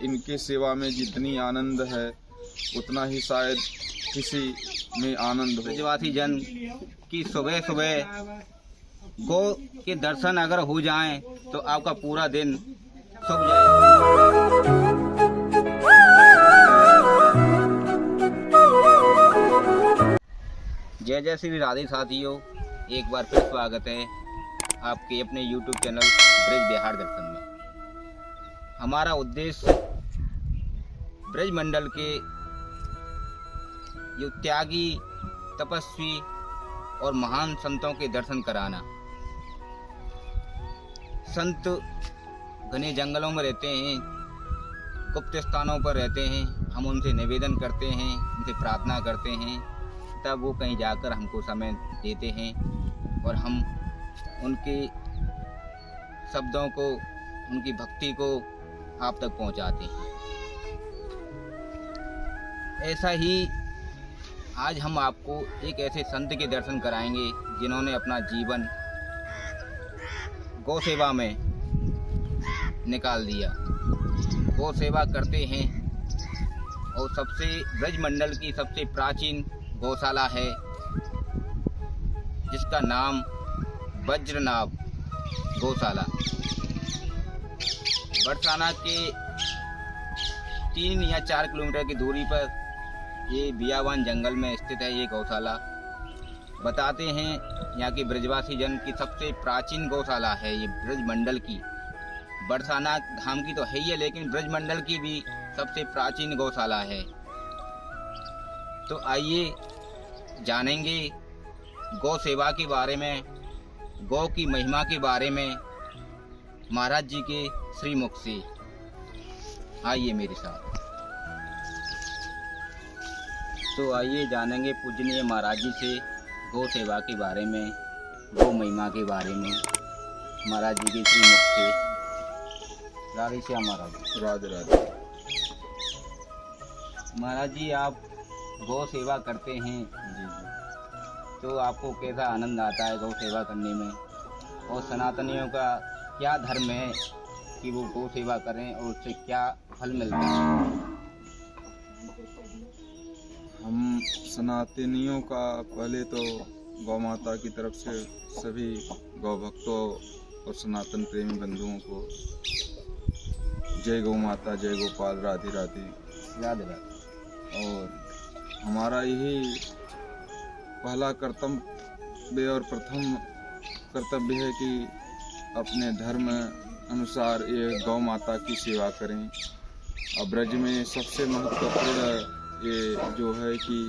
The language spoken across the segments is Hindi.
इनके सेवा में जितनी आनंद है उतना ही शायद किसी में आनंद हो। ब्रजवासी जन की सुबह सुबह गौ के दर्शन अगर हो जाएं तो आपका पूरा दिन शुभ जाए। जय जय श्री राधे साथियों, एक बार फिर स्वागत है आपके अपने YouTube चैनल ब्रज बिहार दर्शन में। हमारा उद्देश्य ब्रज मंडल के जो त्यागी, तपस्वी और महान संतों के दर्शन कराना। संत घने जंगलों में रहते हैं, गुप्त स्थानों पर रहते हैं। हम उनसे निवेदन करते हैं, उनसे प्रार्थना करते हैं, तब वो कहीं जाकर हमको समय देते हैं और हम उनके शब्दों को, उनकी भक्ति को आप तक पहुंचाते हैं। ऐसा ही आज हम आपको एक ऐसे संत के दर्शन कराएंगे जिन्होंने अपना जीवन गौ सेवा में निकाल दिया। गौ सेवा करते हैं और सबसे ब्रज मंडल की सबसे प्राचीन गौशाला है जिसका नाम वज्रनाभ गौशाला। बरसाना के 3 या 4 किलोमीटर की दूरी पर ये बियावान जंगल में स्थित है ये गौशाला। बताते हैं यहाँ के ब्रजवासी जन की सबसे प्राचीन गौशाला है ये ब्रज मंडल की। बरसाना धाम की तो है ही है, लेकिन ब्रज मंडल की भी सबसे प्राचीन गौशाला है। तो आइए जानेंगे गौ सेवा के बारे में, गौ की महिमा के बारे में महाराज जी के श्रीमुख से। आइए मेरे साथ। तो आइए जानेंगे पूजनीय महाराज जी से गौ सेवा के बारे में, गौ महिमा के बारे में महाराज जी के श्रीमुख से। राधे श्याम महाराज। राधे राधे। महाराज जी, आप गौ सेवा करते हैं जी जी। तो आपको कैसा आनंद आता है गौ सेवा करने में, और सनातनियों का क्या धर्म है कि वो गौ सेवा करें और उससे क्या फल मिलता है? हम सनातनियों का पहले तो गौ माता की तरफ से सभी गौ भक्तों और सनातन प्रेमी बंधुओं को जय गौ माता, जय गोपाल, राधे राधे। राधे राधे। और हमारा यही पहला कर्तव्य और प्रथम कर्तव्य है कि अपने धर्म अनुसार ये गौ माता की सेवा करें। और ब्रज में सबसे महत्वपूर्ण ये जो है कि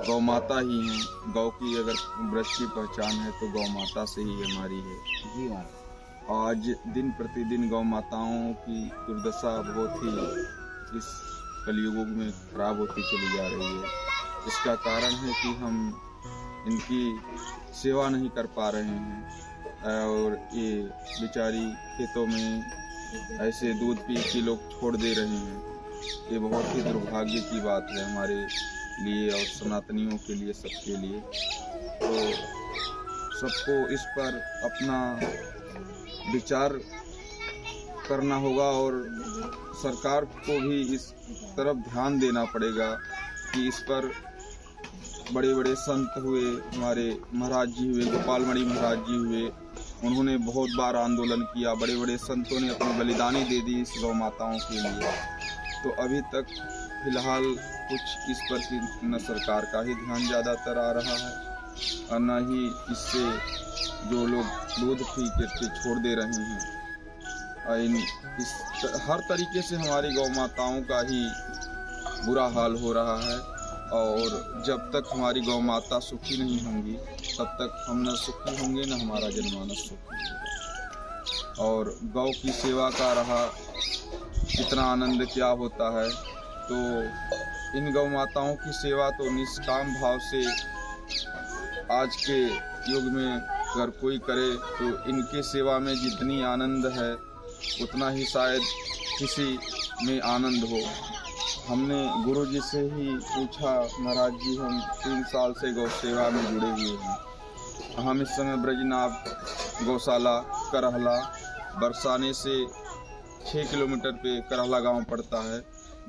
गौ माता ही हैं। गौ की अगर ब्रज की पहचान है तो गौ माता से ही हमारी है। जी महाराज। आज दिन प्रतिदिन गौ माताओं की दुर्दशा बहुत ही इस कलयुग में खराब होती चली जा रही है। इसका कारण है कि हम इनकी सेवा नहीं कर पा रहे हैं और ये बेचारी खेतों में ऐसे दूध पी के लोग छोड़ दे रहे हैं। ये बहुत ही दुर्भाग्य की बात है हमारे लिए और सनातनियों के लिए, सबके लिए। तो सबको इस पर अपना विचार करना होगा और सरकार को भी इस तरफ ध्यान देना पड़ेगा कि इस पर बड़े बड़े संत हुए, हमारे महाराज जी हुए, गोपाल मणि महाराज जी हुए, उन्होंने बहुत बार आंदोलन किया। बड़े बड़े संतों ने अपनी बलिदानी दे दी इस गौ माताओं के लिए। तो अभी तक फिलहाल कुछ इस पर न सरकार का ही ध्यान ज़्यादातर आ रहा है और न ही इससे जो लोग दूध पी के छोड़ दे रहे हैं। हर तरीके से हमारी गौ माताओं का ही बुरा हाल हो रहा है और जब तक हमारी गौ माता सुखी नहीं होंगी तब तक हम न सुखी होंगे न हमारा जनमानस सुखी होगा। और गौ की सेवा का रहा कितना आनंद क्या होता है। तो इन गौ माताओं की सेवा तो निष्काम भाव से आज के युग में अगर कोई करे तो इनके सेवा में जितनी आनंद है उतना ही शायद किसी में आनंद हो। हमने गुरु जी से ही पूछा, महाराज जी हम 3 साल से गौ सेवा में जुड़े हुए हैं। हम इस समय ब्रजनाभ गौशाला करहला बरसाने से 6 किलोमीटर पे करहला गांव पड़ता है,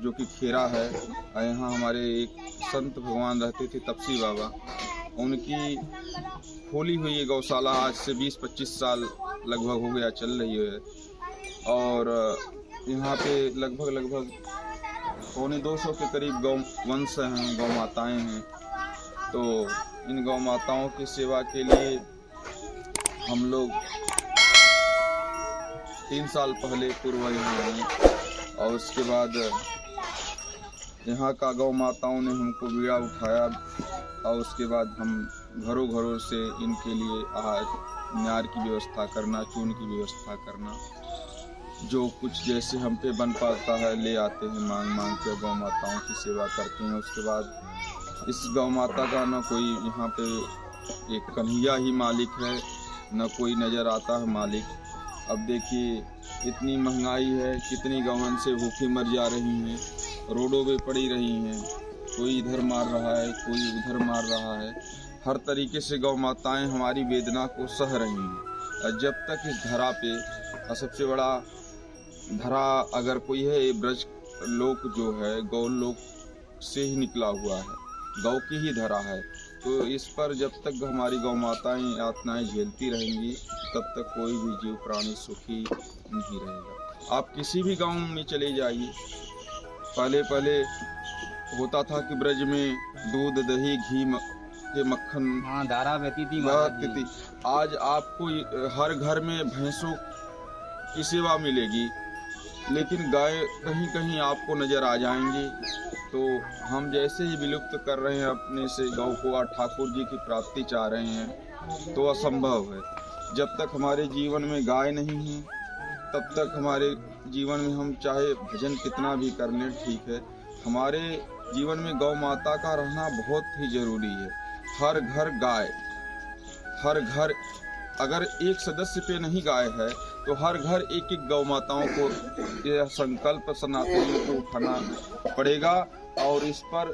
जो कि खेरा है। यहाँ हमारे एक संत भगवान रहते थे, तपसी बाबा, उनकी खोली हुई ये गौशाला आज से 20-25 साल लगभग हो गया चल रही है। और यहाँ पे लगभग 250 के करीब गौ वंश हैं, गौ माताएँ हैं। तो इन गौ माताओं की सेवा के लिए हम लोग 3 साल पहले पूर्व यहाँ आए, और उसके बाद यहाँ का गौ माताओं ने हमको बीड़ा उठाया, और उसके बाद हम घरों से इनके लिए आहार न्यार की व्यवस्था करना, चून की व्यवस्था करना, जो कुछ जैसे हम पे बन पाता है ले आते हैं, मांग के गौ माताओं की सेवा करते हैं। उसके बाद इस गौ माता का न कोई यहाँ पे एक कन्हैया ही मालिक है, न कोई नज़र आता है मालिक। अब देखिए इतनी महंगाई है, कितनी गौवन से भूखी मर जा रही हैं, रोडों पे पड़ी रही हैं, कोई इधर मार रहा है, कोई उधर मार रहा है। हर तरीके से गौ माताएँ हमारी वेदना को सह रही हैं। और जब तक इस धरा पे, सबसे बड़ा धरा अगर कोई है, ये ब्रज लोक जो है गौ लोक से ही निकला हुआ है, गौ की ही धरा है। तो इस पर जब तक हमारी गौ माताएँ यातनाएँ झेलती रहेंगी, तब तक कोई भी जीव प्राणी सुखी नहीं रहेगा। आप किसी भी गांव में चले जाइए, पहले होता था कि ब्रज में दूध दही घी के मक्खन धारा बहती थी। आज आपको हर घर में भैंसों की सेवा मिलेगी, लेकिन गाय कहीं कहीं आपको नजर आ जाएंगी। तो हम जैसे ही विलुप्त कर रहे हैं अपने से गौ को, और ठाकुर जी की प्राप्ति चाह रहे हैं, तो असंभव है। जब तक हमारे जीवन में गाय नहीं है, तब तक हमारे जीवन में हम चाहे भजन कितना भी कर लें, ठीक है, हमारे जीवन में गौ माता का रहना बहुत ही जरूरी है। हर घर गाय, हर घर, अगर एक सदस्य पे नहीं गाय है तो हर घर एक गौ माताओं को यह संकल्प सनातनियों को उठाना पड़ेगा, और इस पर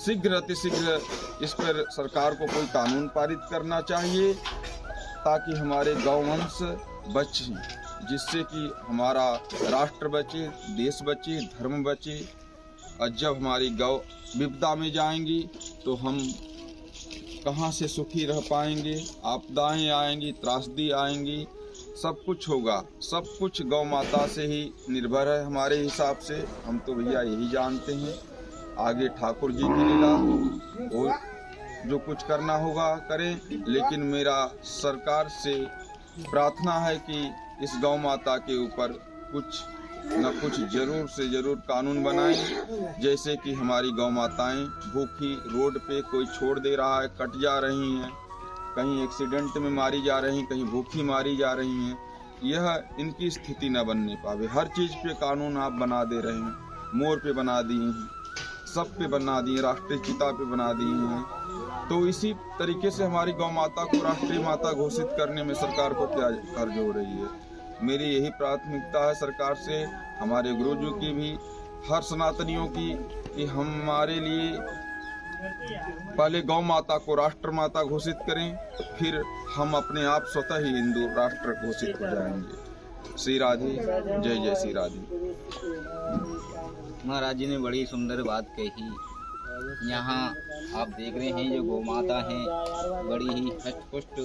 शीघ्र अतिशीघ्र इस पर सरकार को कोई कानून पारित करना चाहिए, ताकि हमारे गौवंश बचे, जिससे कि हमारा राष्ट्र बचे, देश बचे, धर्म बचे। और जब हमारी गौ विपदा में जाएंगी तो हम कहाँ से सुखी रह पाएंगे? आपदाएं आएंगी, त्रासदी आएंगी, सब कुछ होगा। सब कुछ गौ माता से ही निर्भर है हमारे हिसाब से। हम तो भैया यही जानते हैं, आगे ठाकुर जी की लीला, और जो कुछ करना होगा करें। लेकिन मेरा सरकार से प्रार्थना है कि इस गौ माता के ऊपर कुछ न कुछ जरूर से जरूर कानून बनाएं, जैसे कि हमारी गौ माताएं भूखी रोड पे कोई छोड़ दे रहा है, कट जा रही हैं, कहीं एक्सीडेंट में मारी जा रही, कहीं भूखी मारी जा रही हैं। यह इनकी स्थिति न बनने पावे। हर चीज़ पे कानून आप बना दे रहे हैं, मोर पे बना दिए हैं, सब पे बना दिए, राष्ट्रीय चिता पे बना दिए हैं। तो इसी तरीके से हमारी गौ माता को राष्ट्रीय माता घोषित करने में सरकार को क्या कर्ज हो रही है। मेरी यही प्राथमिकता है सरकार से, हमारे गुरुजी की भी, हर सनातनियों की, कि हमारे लिए पहले गौ माता को राष्ट्र माता घोषित करें, फिर हम अपने आप स्वतः ही हिंदू राष्ट्र घोषित हो जाएंगे। श्री राधे, जय जय श्री राधे। महाराज जी ने बड़ी सुंदर बात कही। यहाँ आप देख रहे हैं जो गौ माता हैं, बड़ी ही हष्ट-पुष्ट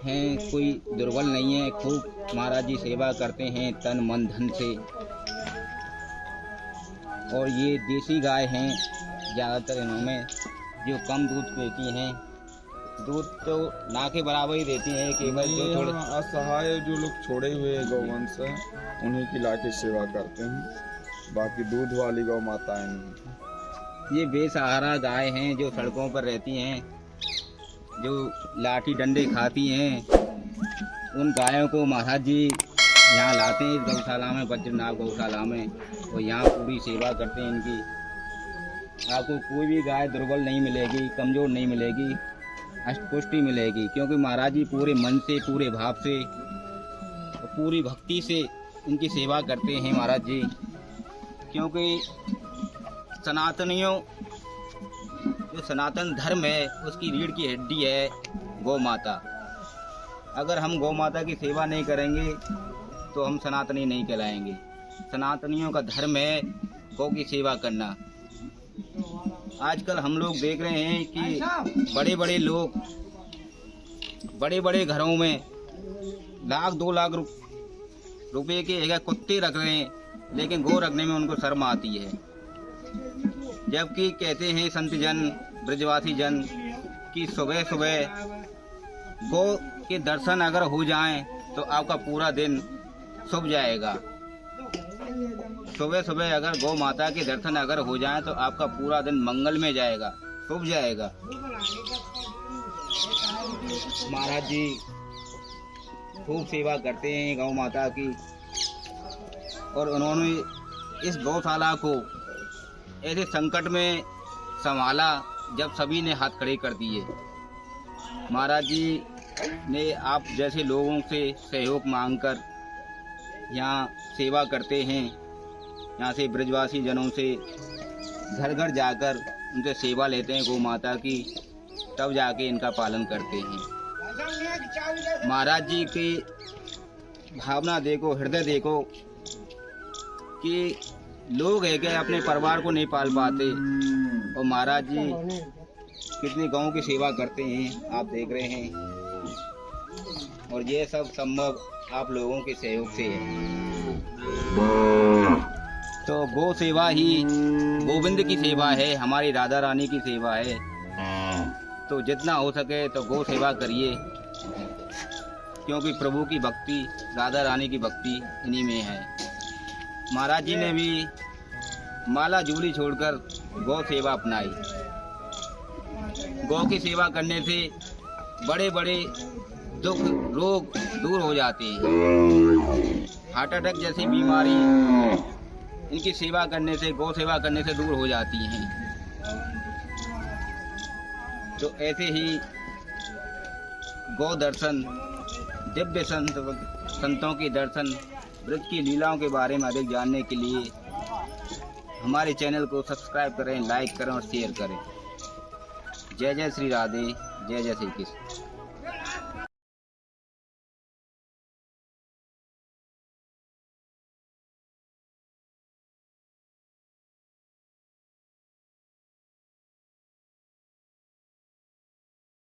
हैं, कोई दुर्बल नहीं है। खूब महाराज जी सेवा करते हैं तन मन धन से। और ये देसी गाय हैं ज़्यादातर इनमें, जो कम दूध देती हैं। दूध तो ना के बराबर ही देती हैं, केवल जो थोड़े असहाय जो लोग छोड़े हुए गौवंश हैं उन्हीं की लाके सेवा करते हैं, बाकी दूध वाली गौ माताएं नहीं। ये बेसहारा गाय हैं जो सड़कों पर रहती हैं, जो लाठी डंडे खाती हैं। उन गायों को महाराज जी यहाँ लाते हैं इस गौशाला में, बद्रीनाथ गौशाला में, और यहाँ पूरी सेवा करते हैं इनकी। आपको कोई भी गाय दुर्बल नहीं मिलेगी, कमज़ोर नहीं मिलेगी, अष्टपुष्टि मिलेगी, क्योंकि महाराज जी पूरे मन से, पूरे भाव से, पूरी भक्ति से इनकी सेवा करते हैं महाराज जी। क्योंकि सनातनियों, जो सनातन धर्म है, उसकी रीढ़ की हड्डी है गौ माता। अगर हम गौ माता की सेवा नहीं करेंगे तो हम सनातनी नहीं कहलाएंगे। सनातनियों का धर्म है गौ की सेवा करना। आजकल हम लोग देख रहे हैं कि बड़े बड़े लोग बड़े बड़े घरों में लाख 2 लाख रुपए के एक कुत्ते रख रहे हैं, लेकिन गौ रखने में उनको शर्म आती है। जबकि कहते हैं संत जन, ब्रजवासी जन कि सुबह सुबह गौ के दर्शन अगर हो जाएं तो आपका पूरा दिन शुभ जाएगा। सुबह सुबह अगर गौ माता के दर्शन अगर हो जाएं तो आपका पूरा दिन मंगल में जाएगा, शुभ जाएगा। महाराज जी खूब सेवा करते हैं गौ माता की, और उन्होंने इस गौशाला को ऐसे संकट में संभाला जब सभी ने हाथ खड़े कर दिए। महाराज जी ने आप जैसे लोगों से सहयोग मांगकर यहाँ सेवा करते हैं। यहाँ से ब्रजवासी जनों से घर घर जाकर उनसे सेवा लेते हैं गौ माता की, तब जाके इनका पालन करते हैं। महाराज जी की भावना देखो, हृदय देखो कि लोग है क्या अपने परिवार को नहीं पाल पाते, और महाराज जी कितनी गौ की सेवा करते हैं आप देख रहे हैं। और ये सब संभव आप लोगों के सहयोग से है। तो गौ सेवा ही गोविंद की सेवा है, हमारी राधा रानी की सेवा है। तो जितना हो सके तो गौ सेवा करिए, क्योंकि प्रभु की भक्ति, राधा रानी की भक्ति इन्हीं में है। महाराज जी ने भी माला जूली छोड़कर गौ सेवा अपनाई। गौ की सेवा करने से बड़े बड़े दुख रोग दूर हो जाते हैं। हार्ट अटैक जैसी बीमारी इनकी सेवा करने से, गौ सेवा करने से दूर हो जाती हैं। तो ऐसे ही गौ दर्शन, दिव्य संतों के दर्शन, ब्रज की लीलाओं के बारे में अधिक जानने के लिए हमारे चैनल को सब्सक्राइब करें, लाइक करें और शेयर करें। जय जय श्री राधे, जय जय श्री कृष्ण।